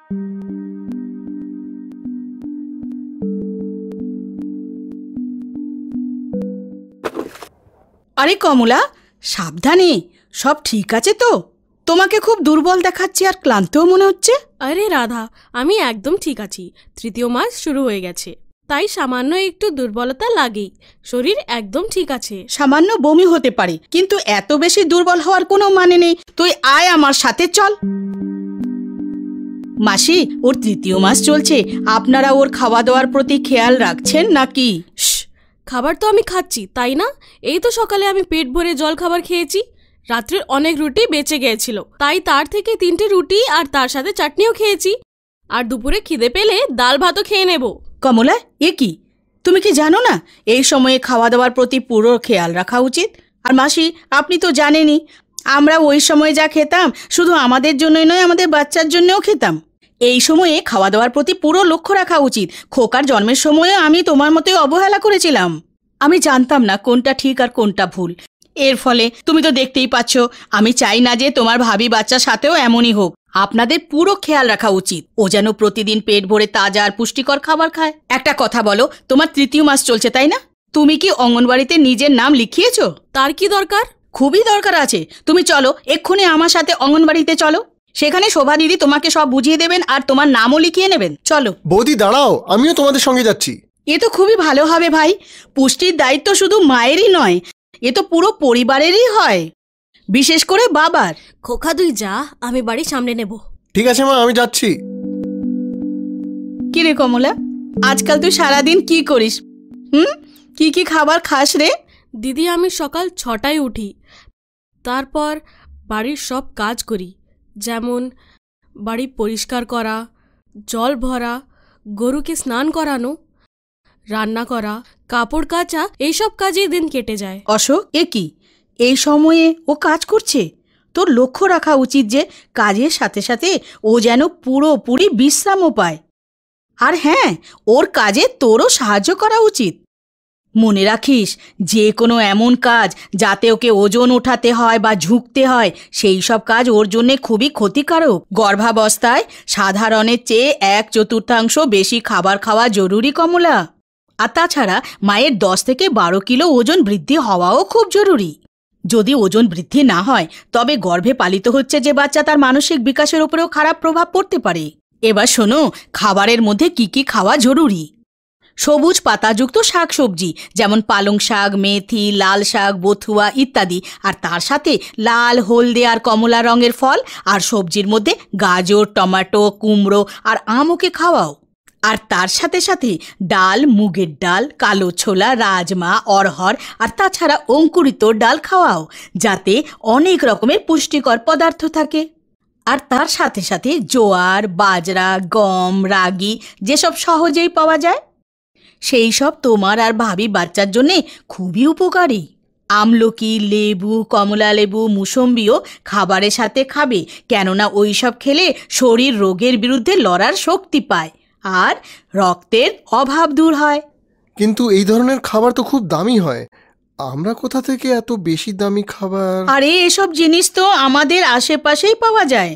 আরে কমলা, সাবধানে, সব ঠিক আছে তো? তোমাকে খুব দুর্বল দেখাচ্ছে আর ক্লান্তও মনে হচ্ছে। আরে রাধা, আমি একদম ঠিক আছি। তৃতীয় মাস শুরু হয়ে গেছে, তাই সামান্য একটু দুর্বলতা লাগেই। শরীর একদম ঠিক আছে। সামান্য বমি হতে পারে, কিন্তু এত বেশি দুর্বল হওয়ার কোনো মানে নেই। তুই আয় আমার সাথে, চল। মাসি, ওর তৃতীয় মাস চলছে, আপনারা ওর খাওয়া দাওয়ার প্রতি খেয়াল রাখছেন নাকি? খাবার তো আমি খাচ্ছি, তাই না? এই তো সকালে আমি পেট ভরে জল খাবার খেয়েছি। রাত্রের অনেক রুটি বেঁচে গিয়েছিল, তাই তার থেকে 3টে রুটি আর তার সাথে চাটনিও খেয়েছি। আর দুপুরে খিদে পেলে ডাল ভাতও খেয়ে নেব। কমলা, এ কি? তুমি কি জানো না এই সময়ে খাওয়া দাওয়ার প্রতি পুরো খেয়াল রাখা উচিত? আর মাসি, আপনি তো জানেনই, আমরা ওই সময়ে যা খেতাম শুধু আমাদের জন্যই নয়, আমাদের বাচ্চার জন্যও খেতাম। এই সময়ে খাওয়া দাওয়ার প্রতি পুরো লক্ষ্য রাখা উচিত। খোকার জন্মের সময়ে আমি তোমার মতোই অবহেলা করেছিলাম। আমি জানতাম না কোনটা ঠিক আর কোনটা ভুল। এর ফলে তুমি তো দেখতেই পাচ্ছ। আমি চাই না যে তোমার ভাবি বাচ্চার সাথেও এমনই হোক। আপনাদের পুরো খেয়াল রাখা উচিত। ও যেন প্রতিদিন পেট ভরে তাজা আর পুষ্টিকর খাবার খায়। একটা কথা বলো, তোমার তৃতীয় মাস চলছে তাই না? তুমি কি অঙ্গনবাড়িতে নিজের নাম লিখিয়েছো? তার কি দরকার? খুবই দরকার আছে। তুমি চলো, এক্ষুনি আমার সাথে অঙ্গনবাড়িতে চলো। সেখানে শোভা দিদি তোমাকে সব বুঝিয়ে দেবেন আর তোমার নামও লিখিয়ে নেবেন। চলো। বৌদি দাঁড়াও, আমিও তোমাদের সঙ্গে যাচ্ছি। এ তো খুবই ভালো হবে ভাই। পুষ্টির দায়িত্ব শুধু মায়েরই নয়, এ তো পুরো পরিবারেরই হয়, বিশেষ করে বাবার। খোকা, তুই যা, আমি বাড়ি সামনে নেব। ঠিক আছে মা, আমি যাচ্ছি। কি রে কমলা, আজকাল তুই সারাদিন কি করিস? কি কি খাবার খাস রে? দিদি, আমি সকাল 6টায় উঠি, তারপর বাড়ির সব কাজ করি। যেমন বাড়ি পরিষ্কার করা, জল ভরা, গরুকে স্নান করানো, রান্না করা, কাপড় কাচা, এইসব কাজেই দিন কেটে যায়। অশোক, এ কি এই সময়ে ও কাজ করছে? তোর লক্ষ্য রাখা উচিত যে কাজের সাথে সাথে ও যেন পুরোপুরি বিশ্রামও পায়। আর হ্যাঁ, ওর কাজে তোরও সাহায্য করা উচিত। মনে রাখিস, যে কোনো এমন কাজ যাতে ওকে ওজন ওঠাতে হয় বা ঝুঁকতে হয়, সেই সব কাজ ওর জন্য খুবই ক্ষতিকারক। গর্ভাবস্থায় সাধারণের চেয়ে 1/4 বেশি খাবার খাওয়া জরুরি কমলা। আর তাছাড়া মায়ের 10 থেকে 12 কিলো ওজন বৃদ্ধি হওয়াও খুব জরুরি। যদি ওজন বৃদ্ধি না হয়, তবে গর্ভে পালিত হচ্ছে যে বাচ্চা, তার মানসিক বিকাশের উপরেও খারাপ প্রভাব পড়তে পারে। এবার শোনো, খাবারের মধ্যে কি কি খাওয়া জরুরি। সবুজ পাতাযুক্ত শাকসবজি, যেমন পালং শাক, মেথি, লাল শাক, বথুয়া ইত্যাদি। আর তার সাথে লাল, হলদে আর কমলা রঙের ফল। আর সবজির মধ্যে গাজর, টমেটো, কুমড়ো আর আমকে খাওয়াও। আর তার সাথে সাথে ডাল, মুগের ডাল, কালো ছোলা, রাজমা, অরহর আর তাছাড়া অঙ্কুরিত ডাল খাওয়াও, যাতে অনেক রকমের পুষ্টিকর পদার্থ থাকে। আর তার সাথে সাথে জোয়ার, বাজরা, গম, রাগি যেসব সহজেই পাওয়া যায়, সেই সব তোমার আর ভাবি বাচ্চার জন্যে খুবই উপকারী। আমলকি, লেবু, কমলা লেবু, মুসম্বিও খাবারের সাথে খাবে, কেননা ওই সব খেলে শরীর রোগের বিরুদ্ধে লড়ার শক্তি পায় আর রক্তের অভাব দূর হয়। কিন্তু এই ধরনের খাবার তো খুব দামি হয়, আমরা কোথা থেকে এত বেশি দামি খাবার? আরে এসব জিনিস তো আমাদের আশেপাশেই পাওয়া যায়।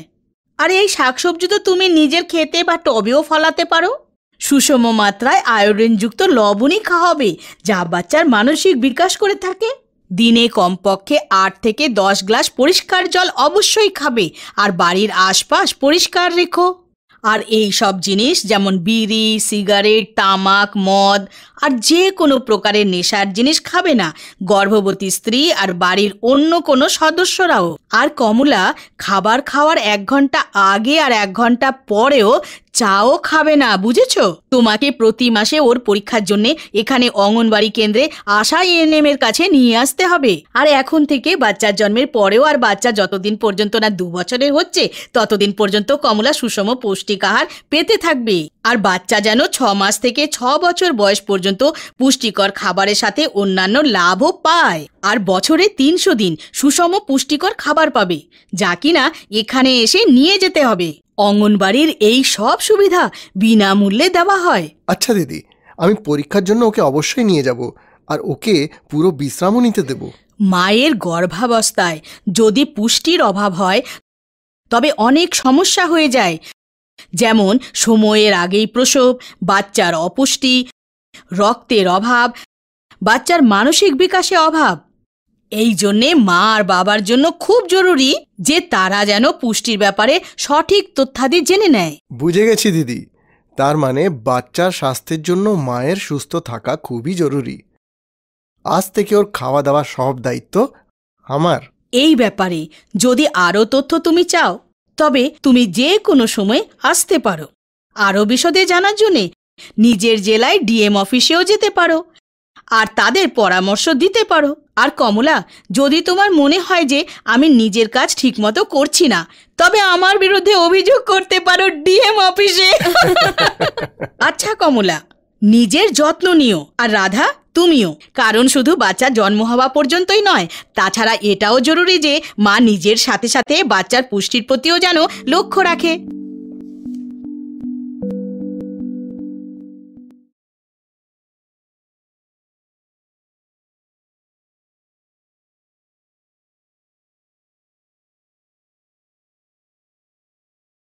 আর এই শাকসবজি তো তুমি নিজের খেতে বা টবেও ফলাতে পারো। সুষম মাত্রায় আয়োডিনযুক্ত লবণই খাওয়াবে, যা বাচ্চার মানসিক বিকাশ করে থাকে। দিনে কমপক্ষে 8 থেকে 10 গ্লাস পরিষ্কার জল অবশ্যই খাবে। আর বাড়ির আশপাশ পরিষ্কার রেখো। আর এই সব জিনিস যেমন বিড়ি, সিগারেট, তামাক, মদ আর যে কোনো প্রকারের নেশার জিনিস খাবে না গর্ভবতী স্ত্রী আর বাড়ির অন্য কোনো সদস্যরাও। আর কমলা, খাবার খাওয়ার 1 ঘন্টা আগে আর 1 ঘন্টা পরেও চাও খাবে না, বুঝেছো? তোমাকে প্রতি মাসে ওর পরীক্ষার জন্য এখানে অঙ্গনবাড়ি কেন্দ্রে আশা এএনএম এর কাছে নিয়ে আসতে হবে। আর এখন থেকে বাচ্চার জন্মের পরেও আর বাচ্চা যতদিন পর্যন্ত না 2 বছরের হচ্ছে, ততদিন পর্যন্ত কমলা সুষম পৌষ্টিক আহার পেতে থাকবে। আর বাচ্চা যেন 6 মাস থেকে 6 বছর বয়স পর্যন্ত পুষ্টিকর খাবারের সাথে অন্যান্য লাভও পায়। আর বছরে 300 দিন সুষম পুষ্টিকর খাবার পাবে, যা কিনা এখানে এসে নিয়ে যেতে হবে। অঙ্গনবাড়ির এই সব সুবিধা বিনামূল্যে দেওয়া হয়। আচ্ছা দিদি, আমি পরীক্ষার জন্য ওকে অবশ্যই নিয়ে যাব, আর ওকে পুরো বিশ্রামও নিতে দেব। মায়ের গর্ভাবস্থায় যদি পুষ্টির অভাব হয়, তবে অনেক সমস্যা হয়ে যায়, যেমন সময়ের আগেই প্রসব, বাচ্চার অপুষ্টি, রক্তের অভাব, বাচ্চার মানসিক বিকাশে অভাব। এই জন্যে মা আর বাবার জন্য খুব জরুরি যে তারা যেন পুষ্টির ব্যাপারে সঠিক তথ্যাদি জেনে নেয়। বুঝে গেছি দিদি। তার মানে বাচ্চার স্বাস্থ্যের জন্য মায়ের সুস্থ থাকা খুবই জরুরি। আজ থেকে ওর খাওয়া দাওয়া সব দায়িত্ব আমার। এই ব্যাপারে যদি আরও তথ্য তুমি চাও তবে তুমি যে কোনো সময় আসতে পারো। আরও বিশদে জানার জন্যে নিজের জেলায় ডিএম অফিসেও যেতে পারো আর তাদের পরামর্শ দিতে পারো। আর কমলা, যদি তোমার মনে হয় যে আমি নিজের কাজ ঠিকমতো করছি না, তবে আমার বিরুদ্ধে অভিযোগ করতে পারো ডিএম অফিসে। আচ্ছা কমলা, নিজের যত্ন নিও। আর রাধা, তুমিও। কারণ শুধু বাচ্চার জন্ম হওয়া পর্যন্তই নয়, তাছাড়া এটাও জরুরি যে মা নিজের সাথে সাথে বাচ্চার পুষ্টির প্রতিও যেন লক্ষ্য রাখে।